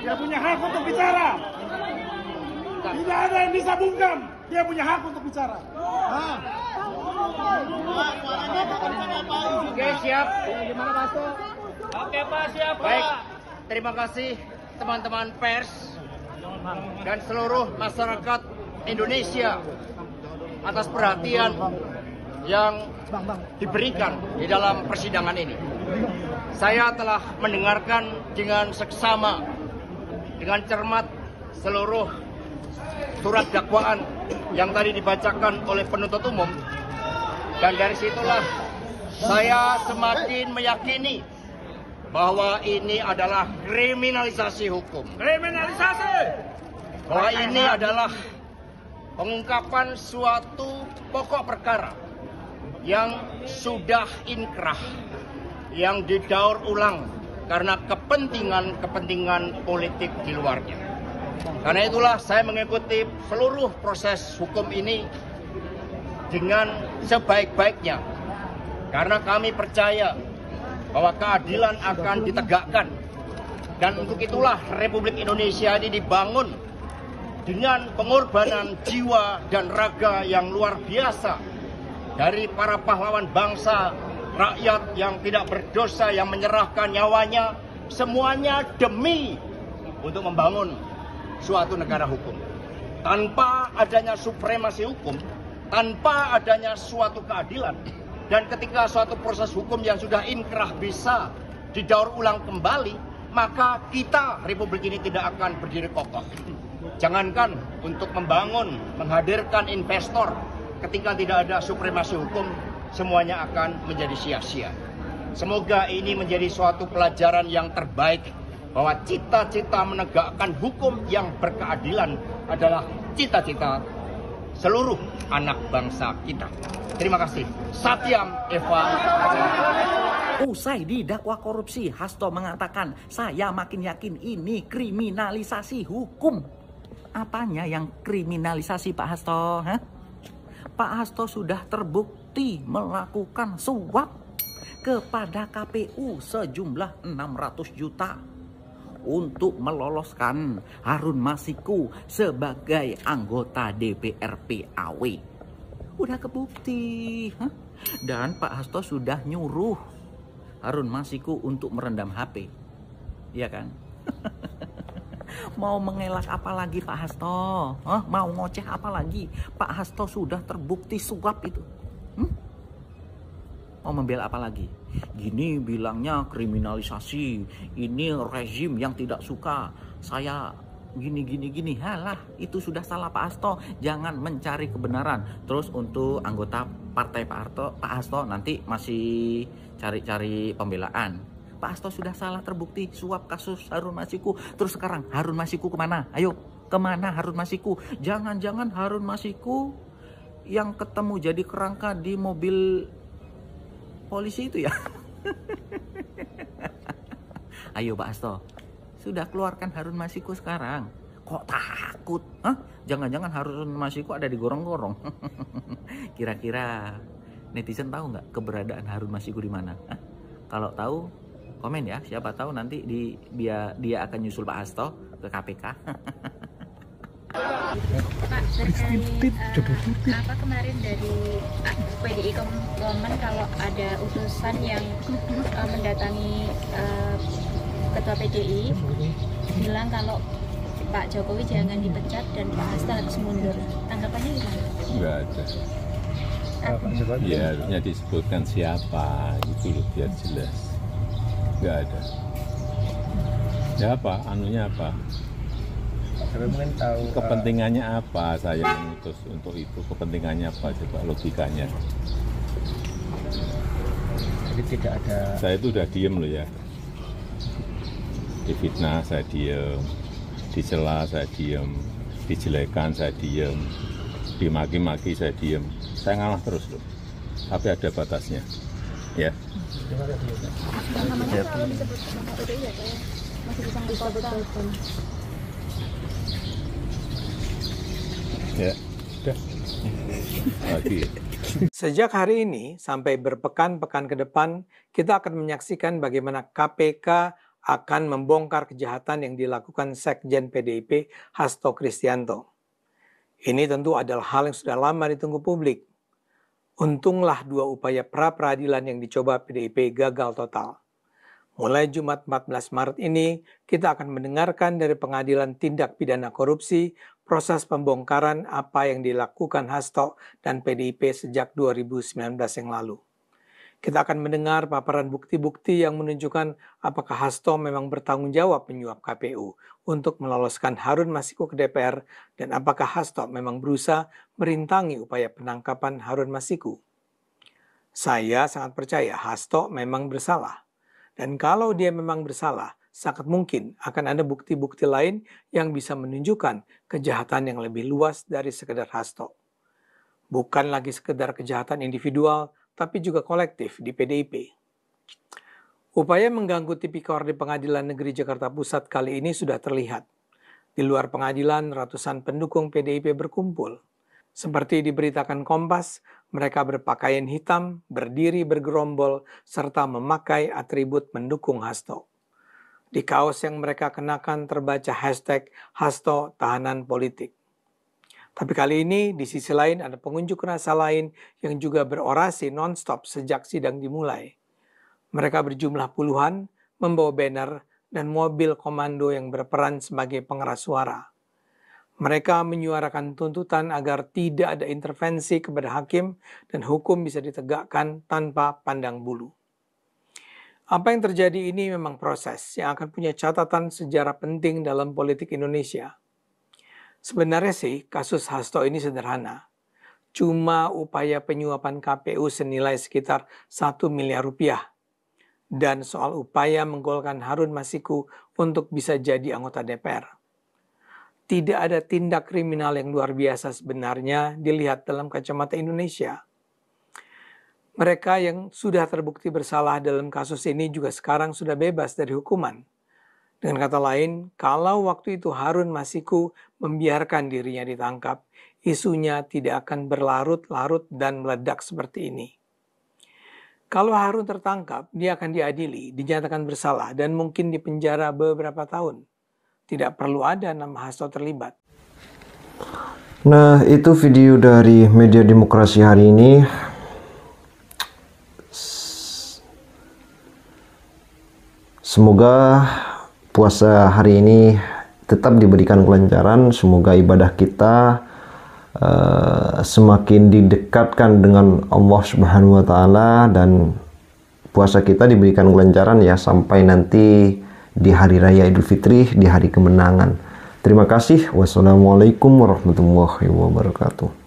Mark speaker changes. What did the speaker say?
Speaker 1: Dia punya hak untuk bicara. Tidak ada yang bisa bungkam. Dia punya hak untuk bicara.
Speaker 2: Oke, siap.
Speaker 1: Gimana Pak Hasto?
Speaker 3: Oke Pak, siap Pak.
Speaker 2: Baik, terima kasih teman-teman pers dan seluruh masyarakat Indonesia atas perhatian yang diberikan di dalam persidangan ini. Saya telah mendengarkan dengan seksama, dengan cermat seluruh surat dakwaan yang tadi dibacakan oleh penuntut umum. Dan dari situlah saya semakin meyakini bahwa ini adalah kriminalisasi hukum.
Speaker 1: Kriminalisasi.
Speaker 2: Bahwa ini adalah pengungkapan suatu pokok perkara yang sudah inkrah, yang didaur ulang karena kepentingan politik di luarnya. Karena itulah saya mengikuti seluruh proses hukum ini dengan sebaik-baiknya. Karena kami percaya bahwa keadilan akan ditegakkan. Dan untuk itulah Republik Indonesia ini dibangun dengan pengorbanan jiwa dan raga yang luar biasa dari para pahlawan bangsa, rakyat yang tidak berdosa, yang menyerahkan nyawanya, semuanya demi untuk membangun suatu negara hukum. Tanpa adanya supremasi hukum, tanpa adanya suatu keadilan, dan ketika suatu proses hukum yang sudah inkrah bisa didaur ulang kembali, maka kita, Republik ini tidak akan berdiri kokoh. Jangankan untuk membangun, menghadirkan investor, ketika tidak ada supremasi hukum, semuanya akan menjadi sia-sia. Semoga ini menjadi suatu pelajaran yang terbaik, bahwa cita-cita menegakkan hukum yang berkeadilan adalah cita-cita seluruh anak bangsa kita. Terima kasih. Satyam Eva.
Speaker 4: Usai didakwa korupsi, Hasto mengatakan, saya makin yakin ini kriminalisasi hukum. Apanya yang kriminalisasi Pak Hasto? Hah? Pak Hasto sudah terbukti melakukan suap kepada KPU sejumlah 600 juta untuk meloloskan Harun Masiku sebagai anggota DPR PAW. Udah kebukti. Hah? Dan Pak Hasto sudah nyuruh Harun Masiku untuk merendam HP. Iya kan? Mau mengelak apa lagi Pak Hasto? Hah? Mau ngoceh apa lagi? Pak Hasto sudah terbukti suap itu. Mau membela apa lagi? Gini bilangnya kriminalisasi. Ini rezim yang tidak suka. Saya gini. Halah, itu sudah salah Pak Hasto. Jangan mencari kebenaran. Terus untuk anggota partai Pak Hasto nanti masih cari-cari pembelaan. Pak Hasto sudah salah terbukti suap kasus Harun Masiku. Terus sekarang Harun Masiku kemana? Ayo, kemana Harun Masiku? Jangan-jangan Harun Masiku yang ketemu jadi kerangka di mobil polisi itu ya? Ayo Pak Hasto, sudah keluarkan Harun Masiku sekarang. Kok takut? Hah? Jangan-jangan Harun Masiku ada di gorong-gorong. Kira-kira netizen tahu nggak keberadaan Harun Masiku di mana? Hah? Kalau tahu, komen ya. Siapa tahu nanti dia akan nyusul Pak Hasto ke KPK.
Speaker 5: Pak, terkait apa kemarin dari PDI Komen kalau ada utusan yang mendatangi Ketua PDI bilang kalau Pak Jokowi jangan dipecat dan Pak Hasto harus mundur. Tanggapannya gimana?
Speaker 6: Enggak ada. Ya harusnya disebutkan siapa gitu loh biar jelas. Enggak ada. Ya apa? Anunya apa?
Speaker 7: Mungkin tahu
Speaker 6: kepentingannya apa saya mengutus untuk itu, kepentingannya apa coba logikanya.
Speaker 7: jadi tidak ada.
Speaker 6: Saya itu udah diem loh ya, difitnah saya diem, dicela saya diem, dijelekan saya diem, dimaki-maki saya diem, saya ngalah terus loh, tapi ada batasnya ya.
Speaker 5: Namanya kalau disebut nama PDI ya Pak ya? Masih bisa dikotong.
Speaker 6: Ya, udah. Lagi.
Speaker 8: Sejak hari ini sampai berpekan-pekan ke depan, kita akan menyaksikan bagaimana KPK akan membongkar kejahatan yang dilakukan Sekjen PDIP Hasto Kristianto. Ini tentu adalah hal yang sudah lama ditunggu publik. Untunglah 2 upaya pra-peradilan yang dicoba PDIP gagal total. Mulai Jumat 14 Maret ini, kita akan mendengarkan dari Pengadilan Tindak Pidana Korupsi proses pembongkaran apa yang dilakukan Hasto dan PDIP sejak 2019 yang lalu. Kita akan mendengar paparan bukti-bukti yang menunjukkan apakah Hasto memang bertanggung jawab menyuap KPU untuk meloloskan Harun Masiku ke DPR dan apakah Hasto memang berusaha merintangi upaya penangkapan Harun Masiku. Saya sangat percaya Hasto memang bersalah. Dan kalau dia memang bersalah, sangat mungkin akan ada bukti-bukti lain yang bisa menunjukkan kejahatan yang lebih luas dari sekedar Hasto. Bukan lagi sekedar kejahatan individual, tapi juga kolektif di PDIP. Upaya mengganggu tipikor di Pengadilan Negeri Jakarta Pusat kali ini sudah terlihat. Di luar pengadilan, ratusan pendukung PDIP berkumpul. Seperti diberitakan Kompas, mereka berpakaian hitam, berdiri bergerombol, serta memakai atribut mendukung Hasto. Di kaos yang mereka kenakan terbaca hashtag Hasto Tahanan Politik. Tapi kali ini di sisi lain ada pengunjuk rasa lain yang juga berorasi non-stop sejak sidang dimulai. Mereka berjumlah puluhan, membawa banner dan mobil komando yang berperan sebagai pengeras suara. Mereka menyuarakan tuntutan agar tidak ada intervensi kepada hakim dan hukum bisa ditegakkan tanpa pandang bulu. Apa yang terjadi ini memang proses yang akan punya catatan sejarah penting dalam politik Indonesia. Sebenarnya sih kasus Hasto ini sederhana. Cuma upaya penyuapan KPU senilai sekitar 1 miliar rupiah. Dan soal upaya menggolkan Harun Masiku untuk bisa jadi anggota DPR. Tidak ada tindak kriminal yang luar biasa sebenarnya dilihat dalam kacamata Indonesia. Mereka yang sudah terbukti bersalah dalam kasus ini juga sekarang sudah bebas dari hukuman. Dengan kata lain, kalau waktu itu Harun Masiku membiarkan dirinya ditangkap, isunya tidak akan berlarut-larut dan meledak seperti ini. Kalau Harun tertangkap, dia akan diadili, dinyatakan bersalah, dan mungkin dipenjara beberapa tahun. Tidak perlu ada nama Hasto terlibat.
Speaker 9: Nah, itu video dari Media Demokrasi hari ini. Semoga puasa hari ini tetap diberikan kelancaran. Semoga ibadah kita semakin didekatkan dengan Allah Subhanahu wa Ta'ala, dan puasa kita diberikan kelancaran ya sampai nanti di hari raya Idul Fitri, di hari kemenangan. Terima kasih. Wassalamualaikum warahmatullahi wabarakatuh.